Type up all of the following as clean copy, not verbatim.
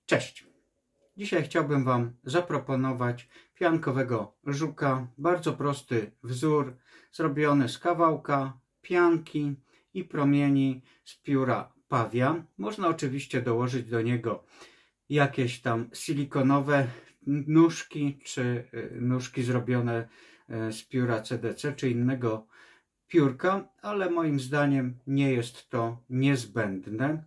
Cześć! Dzisiaj chciałbym Wam zaproponować piankowego żuka. Bardzo prosty wzór, zrobiony z kawałka pianki i promieni z pióra pawia. Można oczywiście dołożyć do niego jakieś tam silikonowe nóżki, czy nóżki zrobione z pióra CDC, czy innego piórka, ale moim zdaniem nie jest to niezbędne.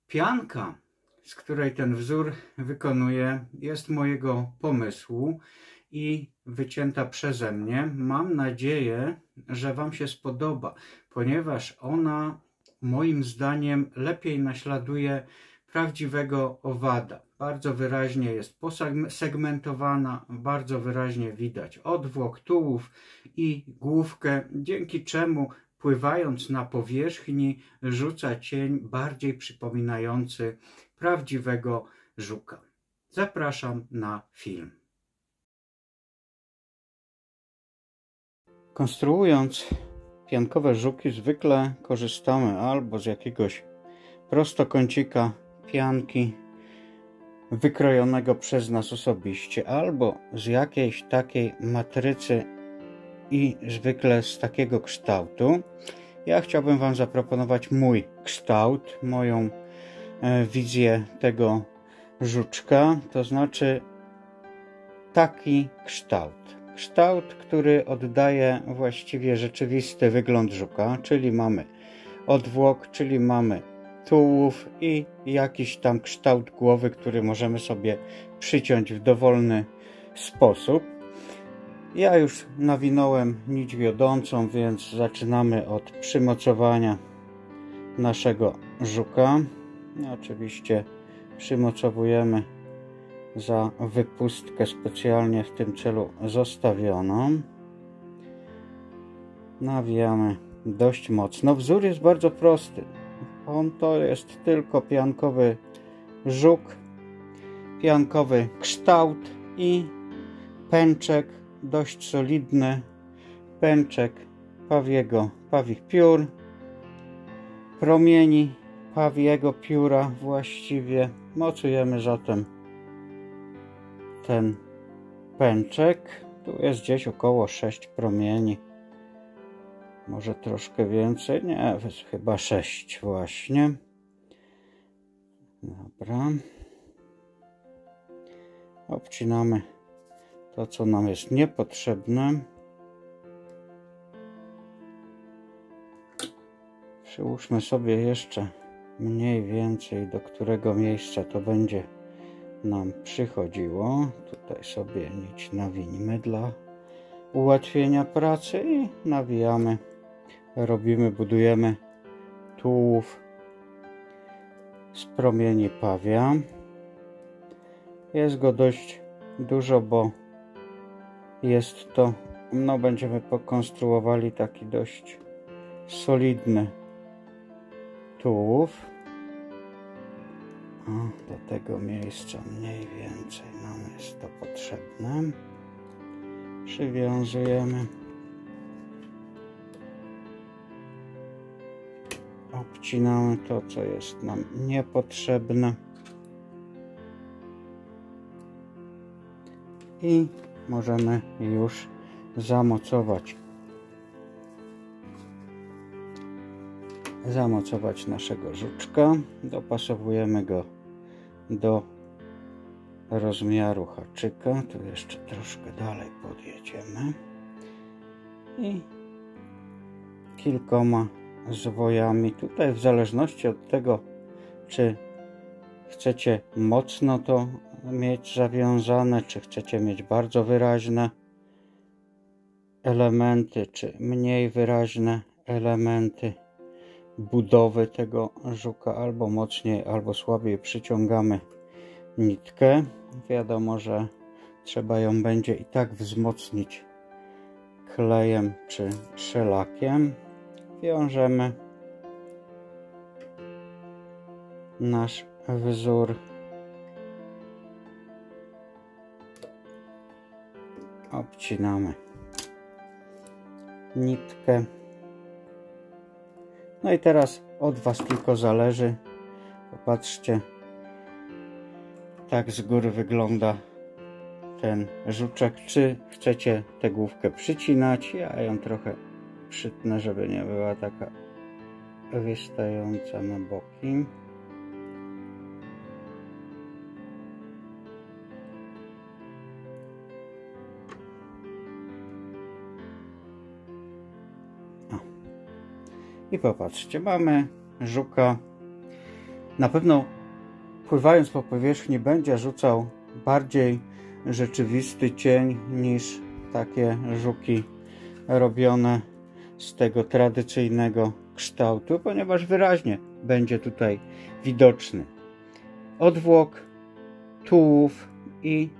Pianka, z której ten wzór wykonuję, jest mojego pomysłu i wycięta przeze mnie. Mam nadzieję, że Wam się spodoba, ponieważ ona moim zdaniem lepiej naśladuje prawdziwego owada. Bardzo wyraźnie jest posegmentowana, bardzo wyraźnie widać odwłok, tułów i główkę, dzięki czemu pływając na powierzchni rzuca cień bardziej przypominający prawdziwego żuka. Zapraszam na film. Konstruując piankowe żuki zwykle korzystamy albo z jakiegoś prostokącika pianki wykrojonego przez nas osobiście, albo z jakiejś takiej matrycy i zwykle z takiego kształtu. Ja chciałbym Wam zaproponować mój kształt, moją wizję tego żuczka, to znaczy taki kształt. Kształt, który oddaje właściwie rzeczywisty wygląd żuka, czyli mamy odwłok, czyli mamy tułów i jakiś tam kształt głowy, który możemy sobie przyciąć w dowolny sposób. Ja już nawinąłem nić wiodącą, więc zaczynamy od przymocowania naszego żuka. Oczywiście przymocowujemy za wypustkę specjalnie w tym celu zostawioną. Nawijamy dość mocno. Wzór jest bardzo prosty. On to jest tylko piankowy żuk, piankowy kształt i pęczek dość solidny, pęczek pawich piór, promieni pawiego pióra właściwie. Mocujemy zatem ten pęczek. Tu jest gdzieś około 6 promieni. Może troszkę więcej. Nie, chyba 6 właśnie. Dobra. Obcinamy to, co nam jest niepotrzebne. Przyłóżmy sobie jeszcze mniej więcej, do którego miejsca to będzie nam przychodziło. Tutaj sobie nić nawinimy dla ułatwienia pracy i nawijamy, budujemy tułów z promieni pawia. Jest go dość dużo, bo jest to, będziemy pokonstruowali taki dość solidny tułów. Do tego miejsca mniej więcej nam jest to potrzebne. Przywiązujemy. Obcinamy to, co jest nam niepotrzebne. I możemy już zamocować naszego żuczka. Dopasowujemy go do rozmiaru haczyka. Tu jeszcze troszkę dalej podjedziemy i kilkoma zwojami. Tutaj w zależności od tego, czy chcecie mocno to mieć zawiązane, czy chcecie mieć bardzo wyraźne elementy, czy mniej wyraźne elementy budowy tego żuka, albo mocniej, albo słabiej przyciągamy nitkę. Wiadomo, że trzeba ją będzie i tak wzmocnić klejem czy szelakiem. Wiążemy nasz wzór. Obcinamy nitkę. No i teraz od Was tylko zależy. Popatrzcie, Tak z góry wygląda ten żuczek. Czy chcecie tę główkę przycinać? Ja ją trochę przytnę, żeby nie była taka wystająca na boki. I popatrzcie, mamy żuka. Na pewno pływając po powierzchni będzie rzucał bardziej rzeczywisty cień niż takie żuki robione z tego tradycyjnego kształtu, ponieważ wyraźnie będzie tutaj widoczny odwłok, tułów i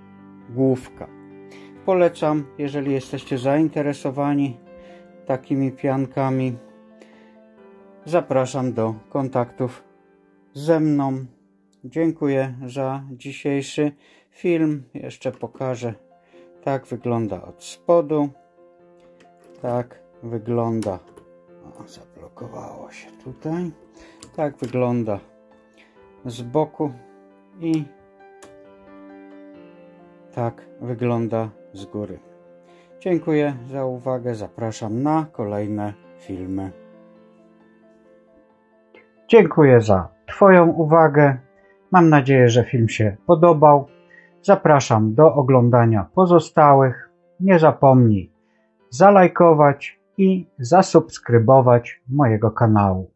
główka. Polecam, jeżeli jesteście zainteresowani takimi piankami. Zapraszam do kontaktów ze mną. Dziękuję za dzisiejszy film. Jeszcze pokażę. Tak wygląda od spodu. Tak wygląda. O, zablokowało się tutaj. Tak wygląda z boku i tak wygląda z góry. Dziękuję za uwagę. Zapraszam na kolejne filmy. Dziękuję za Twoją uwagę. Mam nadzieję, że film się podobał. Zapraszam do oglądania pozostałych. Nie zapomnij zalajkować i zasubskrybować mojego kanału.